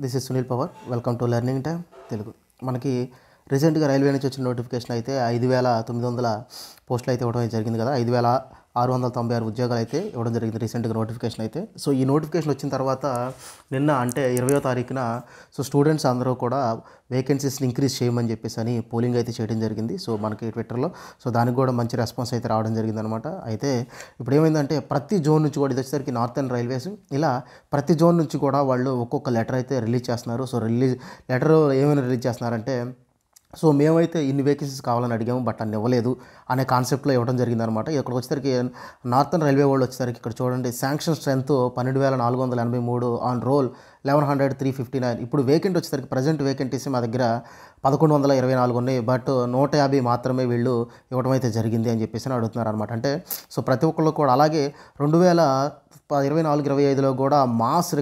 This is Sunil power. Welcome to learning time Telugu. మనకి రీసెంట్గా railway నుంచి వచ్చిన నోటిఫికేషన్ అయితే 5,900 పోస్టులు అయితే ఇవ్వడం జరిగింది కదా. 5,696 ఉద్యోగాలు అయితే ఇవ్వడం జరిగింది రీసెంట్గా నోటిఫికేషన్ అయితే. సో ఈ నోటిఫికేషన్ వచ్చిన తర్వాత నిన్న అంటే 20వ తారీఖున స్టూడెంట్స్ అందరూ కూడా వేకెన్సీస్ని ఇంక్రీజ్ చేయమని చెప్పేసి అని పోలింగ్ అయితే చేయడం జరిగింది. సో మనకి ట్విట్టర్లో దానికి కూడా మంచి రెస్పాన్స్ అయితే రావడం జరిగింది అనమాట. అయితే ఇప్పుడు ఏమైందంటే ప్రతి జోన్ నుంచి కూడా ఇది వచ్చేసరికి నార్థన్ రైల్వేస్ ఇలా ప్రతి జోన్ నుంచి కూడా వాళ్ళు ఒక్కొక్క లెటర్ అయితే రిలీజ్ చేస్తున్నారు. సో లెటర్ ఏమైనా రిలీజ్ చేస్తున్నారంటే మేమైతే ఇన్ని వేకెన్సీస్ కావాలని అడిగాము, బట్ అన్ని ఇవ్వలేదు అనే కాన్సెప్ట్లో ఇవ్వడం జరిగిందనమాట. ఇక్కడికి వచ్చేసరికి నార్థన్ రైల్వే వాళ్ళు వచ్చేసరికి ఇక్కడ చూడండి, శాంక్షన్ స్ట్రెంత్ 12,483 ఆన్ రోల్ 11,359. ఇప్పుడు వేకెంట్ వచ్చేసరికి ప్రజెంట్ వేకెంటీస్ మా దగ్గర 1,124 ఉన్నాయి, బట్ 150 మాత్రమే వీళ్ళు ఇవ్వడం అయితే జరిగింది అని చెప్పేసి అడుగుతున్నారు అనమాట. అంటే ప్రతి ఒక్కళ్ళు కూడా అలాగే 2024-25లో కూడా మాస్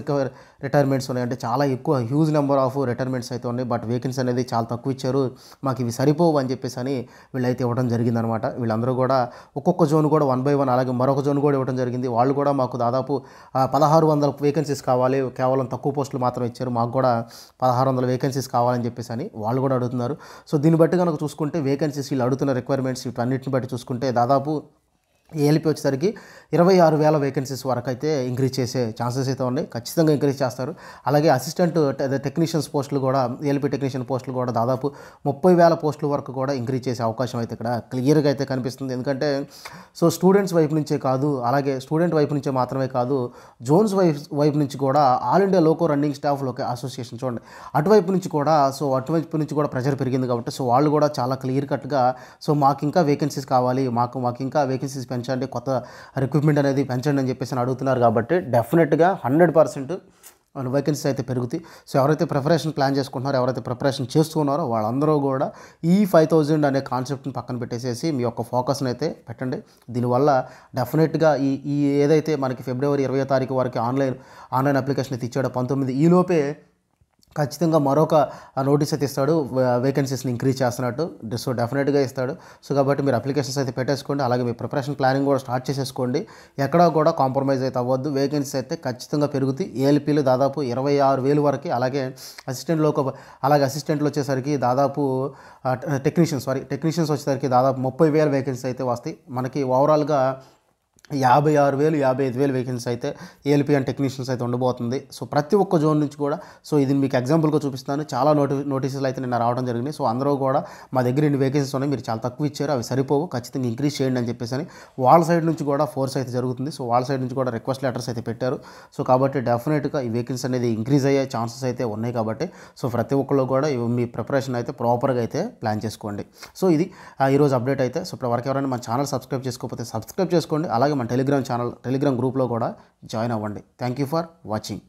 రిటైర్మెంట్స్ ఉన్నాయి. అంటే చాలా ఎక్కువ హ్యూజ్ నెంబర్ ఆఫ్ రిటైర్మెంట్స్ అయితే ఉన్నాయి, బట్ వేకెన్సీ అనేది చాలా తక్కువ ఇచ్చారు, మాకు ఇవి సరిపోవు అని చెప్పేసి అని వీళ్ళైతే ఇవ్వడం జరిగిందనమాట. వీళ్ళందరూ కూడా ఒక్కొక్క జోన్ కూడా 1 by 1 అలాగే మరొక జోన్ కూడా ఇవ్వడం జరిగింది. వాళ్ళు కూడా మాకు దాదాపు 1,600 వేకెన్సీస్ కావాలి, కేవలం తక్కువ పోస్టులు మాత్రం ఇచ్చారు, మాకు కూడా 1,600 వేకెన్సీస్ కావాలని చెప్పేసి అని వాళ్ళు కూడా అడుగుతున్నారు. సో దీన్ని బట్టి కనుక చూసుకుంటే వేకెన్సీస్ వీళ్ళు అడుగుతున్న రిక్వైర్మెంట్స్ వీటన్నిటిని బట్టి చూసుకుంటే దాదాపు ఏఎల్పీ వచ్చేసరికి 26,000 వేకెన్సీస్ వరకు అయితే ఇంక్రీజ్ చేసే ఛాన్సెస్ అయితే ఉన్నాయి. ఖచ్చితంగా ఇంక్రీజ్ చేస్తారు. అలాగే అసిస్టెంట్ టెక్నీషియన్స్ పోస్టులు కూడా, ఏఎల్పీ టెక్నీషియన్ పోస్టులు కూడా దాదాపు 30,000 పోస్టుల వరకు కూడా ఇంక్రీజ్ చేసే అవకాశం అయితే ఇక్కడ క్లియర్గా అయితే కనిపిస్తుంది. ఎందుకంటే స్టూడెంట్స్ వైపు నుంచే కాదు, అలాగే స్టూడెంట్ వైపు నుంచే మాత్రమే కాదు, జోన్స్ వైపు నుంచి కూడా all India loco running staff association చూడండి, అటువైపు నుంచి కూడా అటువైపు నుంచి కూడా ప్రెషర్ పెరిగింది కాబట్టి వాళ్ళు కూడా చాలా క్లియర్ కట్గా మాకు ఇంకా వేకెన్సీస్ కావాలి, మాకు ఇంకా వేకెన్సీస్ పెంచండి, కొత్త రిక్రూట్మెంట్ అనేది పెంచండి అని చెప్పేసి అడుగుతున్నారు. కాబట్టి డెఫినెట్గా 100% వేకెన్సీస్ అయితే పెరుగుతాయి. ఎవరైతే ప్రిపరేషన్ ప్లాన్ చేసుకుంటున్నారో, ఎవరైతే ప్రిపరేషన్ చేస్తున్నారో వాళ్ళందరూ కూడా ఈ 5,000 అనే కాన్సెప్ట్ని పక్కన పెట్టేసేసి మీ యొక్క ఫోకస్ని అయితే పెట్టండి. దీనివల్ల డెఫినెట్గా ఈ ఏదైతే మనకి ఫిబ్రవరి 20వ తారీఖు వరకు ఆన్లైన్ అప్లికేషన్ అయితే ఇచ్చాడో 19 ఈలోపే ఖచ్చితంగా మరొక నోటీస్ అయితే ఇస్తాడు, వేకెన్సీస్ని ఇంక్రీజ్ చేస్తున్నట్టు. డెఫినెట్గా ఇస్తాడు. కాబట్టి మీరు అప్లికేషన్స్ అయితే పెట్టేసుకోండి, అలాగే మీ ప్రిపరేషన్ ప్లానింగ్ కూడా స్టార్ట్ చేసేసుకోండి. ఎక్కడా కూడా కాంప్రమైజ్ అయితే అవ్వద్దు. వేకెన్సీస్ అయితే ఖచ్చితంగా పెరుగుతాయి. ఏఎల్పీలు దాదాపు 26,000 వరకు, అలాగే అసిస్టెంట్లు వచ్చేసరికి దాదాపు టెక్నీషియన్స్ వచ్చేసరికి దాదాపు 30,000 వేకెన్సీ అయితే వస్తాయి. మనకి ఓవరాల్గా 56,000 55,000 వేకెన్సీ అయితే ఏఎల్పీ అండ్ టెక్నీషియన్స్ అయితే ఉండబోతుంది. ప్రతి ఒక్క జోన్ నుంచి కూడా ఇది మీకు ఎగ్జాంపుల్గా చూపిస్తాను. చాలా నోటీసులు అయితే నిన్న రావడం జరిగింది. అందరూ కూడా మా దగ్గర ఇన్ని వేకెన్సీస్ ఉన్నాయి, మీరు చాలా తక్కువ ఇచ్చారు, అవి సరిపోవు, ఖచ్చితంగా ఇంక్రీజ్ చేయండి అని చెప్పేసి అని వాళ్ళ సైడ్ నుంచి కూడా ఫోర్స్ అయితే జరుగుతుంది. వాళ్ళ సైడ్ నుంచి కూడా రిక్వెస్ట్ లెటర్స్ అయితే పెట్టారు. కాబట్టి డెఫినెట్గా ఈ వేకెన్సీ అనేది ఇంక్రీజ్ అయ్యే ఛాన్సెస్ అయితే ఉన్నాయి. కాబట్టి ప్రతి ఒక్కళ్ళు కూడా మీ ప్రిపరేషన్ అయితే ప్రాపర్గా అయితే ప్లాన్ చేసుకోండి. ఇది ఈరోజు అప్డేట్ అయితే. ఇప్పటివరకు ఎవరైనా మన ఛానల్ సబ్స్క్రైబ్ చేసుకోకపోతే సబ్స్క్రైబ్ చేసుకోండి. అలాగే మన టెలిగ్రామ్ గ్రూప్లో కూడా జాయిన్ అవ్వండి. Thank you for watching.